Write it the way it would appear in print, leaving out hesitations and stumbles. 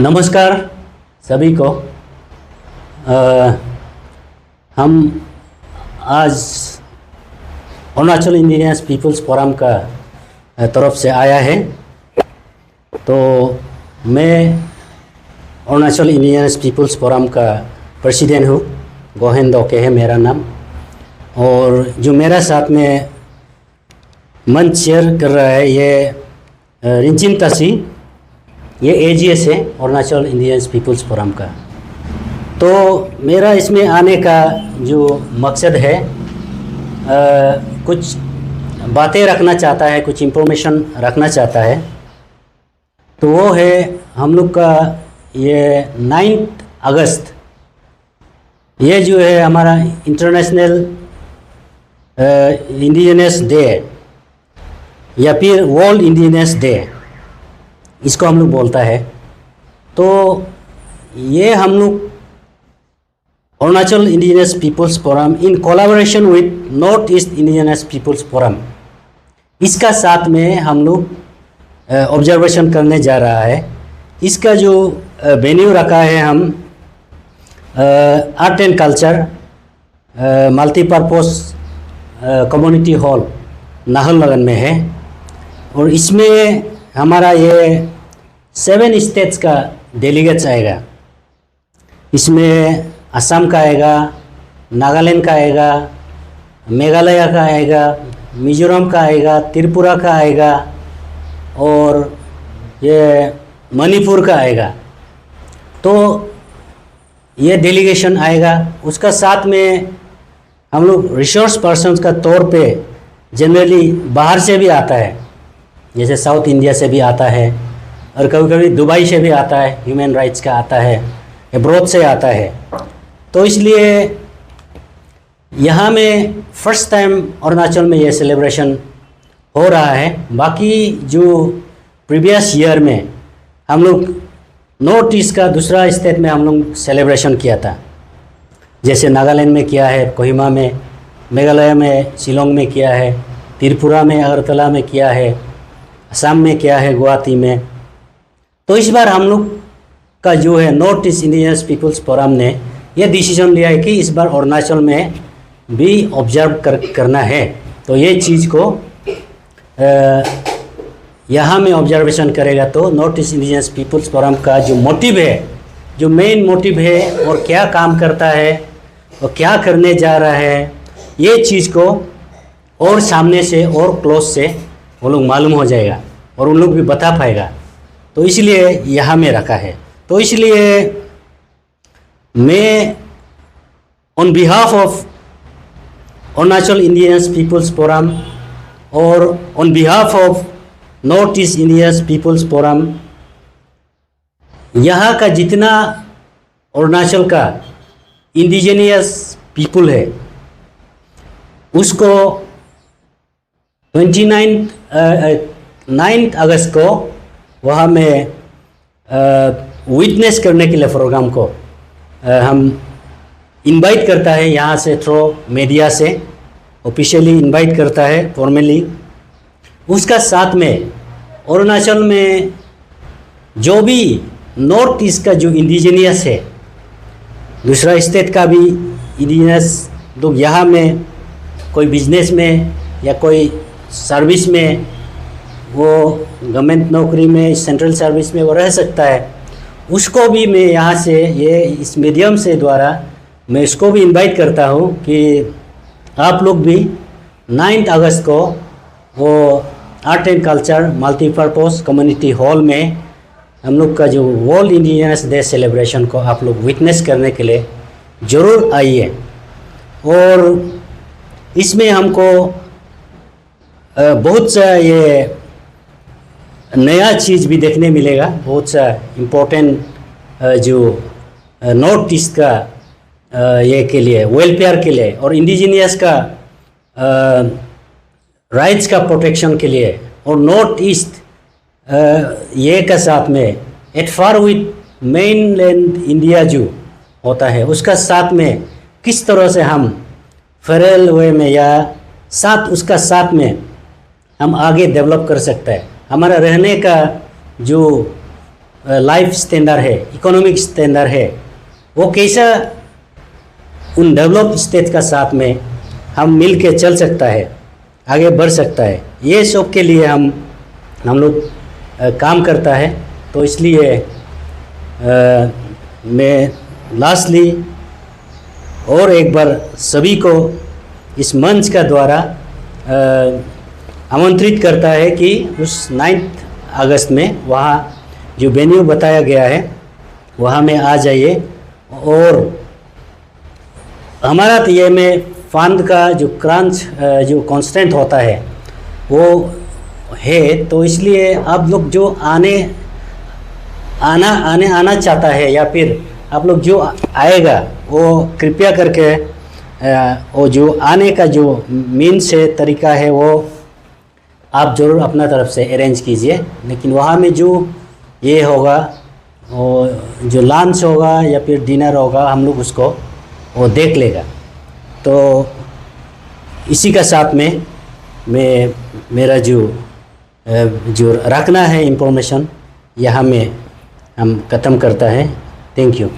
नमस्कार सभी को। हम आज अरुणाचल इंडिजिनस पीपल्स फोरम का तरफ से आया है। तो मैं अरुणाचल इंडिजिनस पीपल्स फोरम का प्रेसिडेंट हूँ, गोहेन दोके है मेरा नाम। और जो मेरा साथ में मंच शेयर कर रहा है ये रिंचिन तासी, ये एजीएस है अरुणाचल इंडिजिनस पीपल्स फोरम का। तो मेरा इसमें आने का जो मकसद है, कुछ बातें रखना चाहता है, कुछ इन्फॉर्मेशन रखना चाहता है। तो वो है हम लोग का ये 9 अगस्त, ये जो है हमारा इंटरनेशनल इंडिजिनस डे या फिर वर्ल्ड इंडिजिनस डे, इसको हम लोग बोलता है। तो ये हम लोग Arunachal indigenous peoples forum in collaboration with north east indigenous peoples forum, इसका साथ में हम लोग ऑब्जर्वेशन करने जा रहा है। इसका जो वेन्यू रखा है हम art and culture multipurpose community hall Naharlagun में है। और इसमें हमारा ये 7 स्टेट्स का डेलीगेट्स आएगा। इसमें असम का आएगा, नागालैंड का आएगा, मेघालय का आएगा, मिजोरम का आएगा, त्रिपुरा का आएगा और ये मणिपुर का आएगा। तो ये डेलीगेशन आएगा। उसका साथ में हम लोग रिसोर्स पर्सन्स का तौर पे जनरली बाहर से भी आता है, जैसे साउथ इंडिया से भी आता है और कभी कभी दुबई से भी आता है, ह्यूमन राइट्स का आता है, अब्रॉड से आता है। तो इसलिए यहाँ में फर्स्ट टाइम अरुणाचल में ये सेलिब्रेशन हो रहा है। बाकी जो प्रीवियस ईयर में हम लोग नॉर्थ ईस्ट का दूसरा स्टेट में हम लोग सेलिब्रेशन किया था, जैसे नागालैंड में किया है, कोहिमा में, मेघालय में, शिलोंग में किया है, त्रिपुरा में, अगरतला में किया है, असम में किया है, गुवाहाटी में। तो इस बार हम लोग का जो है north east indigenous peoples forum ने यह डिसीजन लिया है कि इस बार अरुणाचल में भी ऑब्जर्व करना है। तो ये चीज़ को यहाँ में ऑब्जर्वेशन करेगा। तो north east indigenous peoples forum का जो मोटिव है, जो मेन मोटिव है और क्या काम करता है और क्या करने जा रहा है, ये चीज़ को और सामने से और क्लोज से वो लोग मालूम हो जाएगा और उन लोग भी बता पाएगा। तो इसलिए यहाँ में रखा है। तो इसलिए मैं on behalf of Arunachal indigenous peoples Forum और on behalf of North east indigenous peoples Forum, यहाँ का जितना अरुणाचल का इंडिजिनियस पीपल है उसको 9 अगस्त को वहाँ में विटनेस करने के लिए प्रोग्राम को हम इनवाइट करता है, यहाँ से थ्रू मीडिया से ऑफिशियली इनवाइट करता है फॉर्मली। उसका साथ में अरुणाचल में जो भी नॉर्थ ईस्ट का जो इंडिजिनियस है, दूसरा स्टेट का भी इंडिजिनियस लोग यहाँ में कोई बिजनेस में या कोई सर्विस में, वो गवर्नमेंट नौकरी में, सेंट्रल सर्विस में वो रह सकता है, उसको भी मैं यहाँ से ये इस मीडियम से द्वारा मैं इसको भी इनवाइट करता हूँ कि आप लोग भी 9 अगस्त को वो art and culture multipurpose community hall में हम लोग का जो वर्ल्ड इंडिजिनस डे सेलिब्रेशन को आप लोग विटनेस करने के लिए ज़रूर आइए। और इसमें हमको बहुत सा ये नया चीज़ भी देखने मिलेगा, बहुत सा इम्पोर्टेंट जो नॉर्थ ईस्ट का ये के लिए वेलफेयर के लिए और इंडिजिनियस का राइट्स का प्रोटेक्शन के लिए और नॉर्थ ईस्ट ये का साथ में at far with mainland India जो होता है उसका साथ में किस तरह से हम फेडरल वे में या साथ उसका साथ में हम आगे डेवलप कर सकते हैं। हमारा रहने का जो लाइफ स्टैंडर्ड है, इकोनॉमिक स्टैंडर्ड है, वो कैसा उन डेवलप स्टेट का साथ में हम मिल के चल सकता है, आगे बढ़ सकता है, ये सब के लिए हम लोग काम करता है। तो इसलिए मैं लास्टली और एक बार सभी को इस मंच का द्वारा आमंत्रित करता है कि उस 9 अगस्त में वहाँ जो वेन्यू बताया गया है वहाँ में आ जाइए। और हमारा तो ये में फंड का जो क्रंच जो कांस्टेंट होता है वो है, तो इसलिए आप लोग जो आना चाहता है या फिर आप लोग जो आएगा वो कृपया करके वो जो आने का जो मीन्स है, तरीका है, वो आप ज़रूर अपना तरफ से अरेंज कीजिए। लेकिन वहाँ में जो ये होगा, वो जो लंच होगा या फिर डिनर होगा, हम लोग उसको वो देख लेगा। तो इसी का साथ में मैं मेरा जो रखना है इंफॉर्मेशन यहाँ में हम ख़त्म करता है। Thank you.